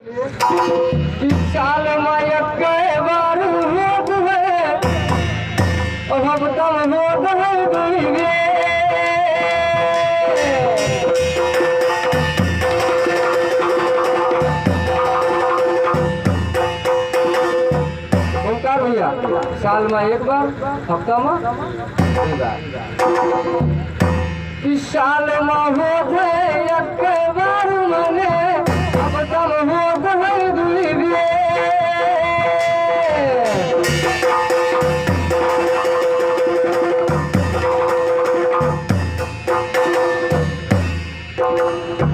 साल में एक बार होत है अब तम होत है दुइगे ओंकार भैया साल में एक बार हफ्ता में दो बार इस साल में होत है एक बार मने अब तम होत है दुइगे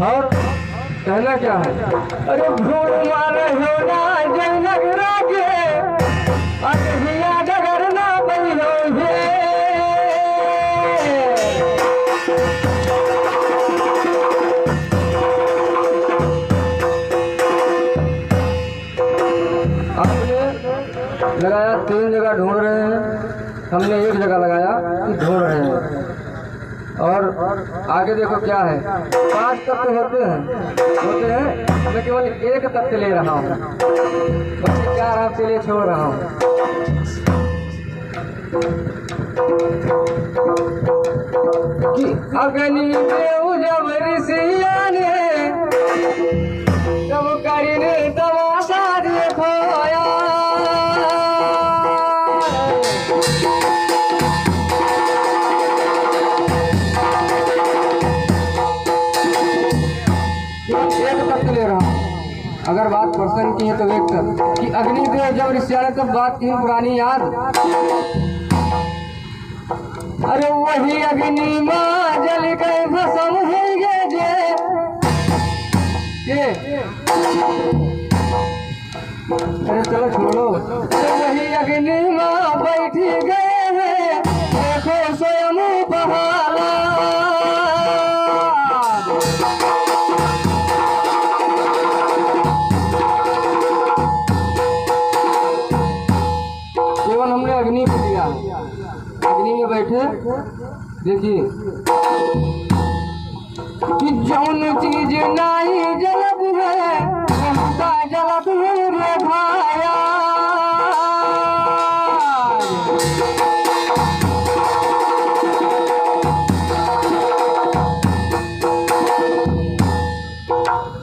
और कहना क्या है अरे भूल मारे हो ना जनक रागे अभिया डगर ना बनी हो आपने लगाया 3 जगह ढूंढ रहे हैं, हमने एक जगह लगाया कि ढूंढ रहे हैं। और आगे देखो क्या है 5 तत्व होते हैं मैं केवल एक तत्व ले रहा हूँ, बच्चे 4 आपके लिए छोड़ रहा हूँ। कि अग्नि देव जब ऋषिया ने तब करीने तमाशा देखोया अगर बात प्रसन्न की है तो एक कर कि अग्निदेव जब ऋषिया ने तब बात की पुरानी याद अरे वही अग्नि माँ जल के भस्म होंगे जे अरे चलो छोड़ो वही अग्नि माँ बैठी गए हैं देखो स्वयं बहाला हमने अग्नि को दिया, अग्नि में बैठे देखिए कि जौन चीज नहीं जलब है उसका जलब रे भाया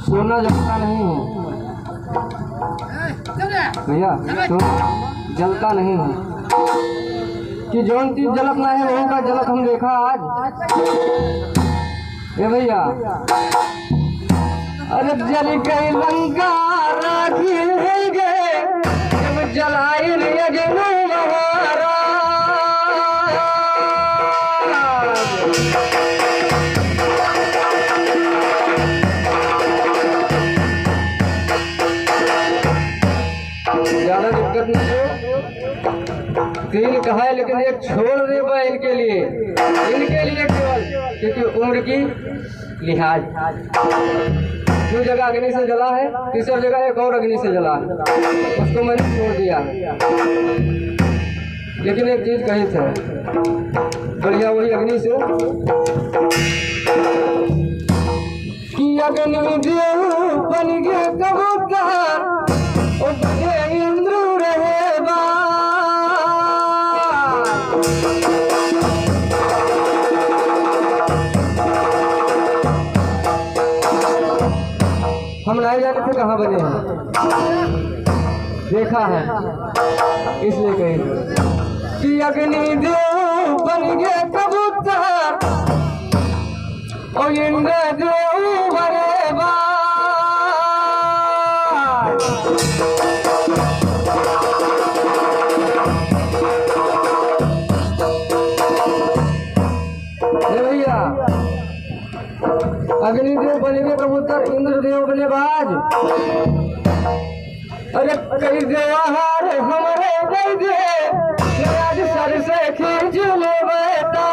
सोना जलता नहीं है भैया, सोना जलता नहीं है कि जौन चीज जलत नहीं है वही का जलत हम देखा आज ए भैया अरे जल गई लंका राखी गए जब जलाई अग्नि महाराज ज्यादा दिक्कत नहीं है 3 कहा है लेकिन एक छोड़ दे बा इनके लिए केवल क्योंकि उम्र की लिहाज 2 जगह अग्नि से जला है, तीसरी जगह एक और अग्नि से जला है, उसको मैंने छोड़ दिया। लेकिन एक चीज कही थे बढ़िया वही अग्नि से कि अग्नि देव बन गए कबूतर और बने इंद्र रहे हम नहीं जाते थे कहाँ बने हैं, देखा है इसलिए कही कि अग्नि देव बन गए कबूतर और इंद्र देव बने बाज भैया अग्निदेव बने कबूतर इंद्रदेव बने बाज अरे कई देवाहार हमारे दे दे आज सर से खींच ले बेटा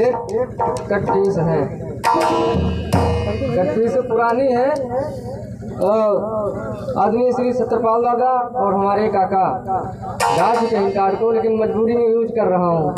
एक कट्टी है, कट्टी से पुरानी है आदमी श्री सत्यपाल दादा और हमारे काका जा चुके हैं कार्ड को, लेकिन मजबूरी में यूज कर रहा हूँ।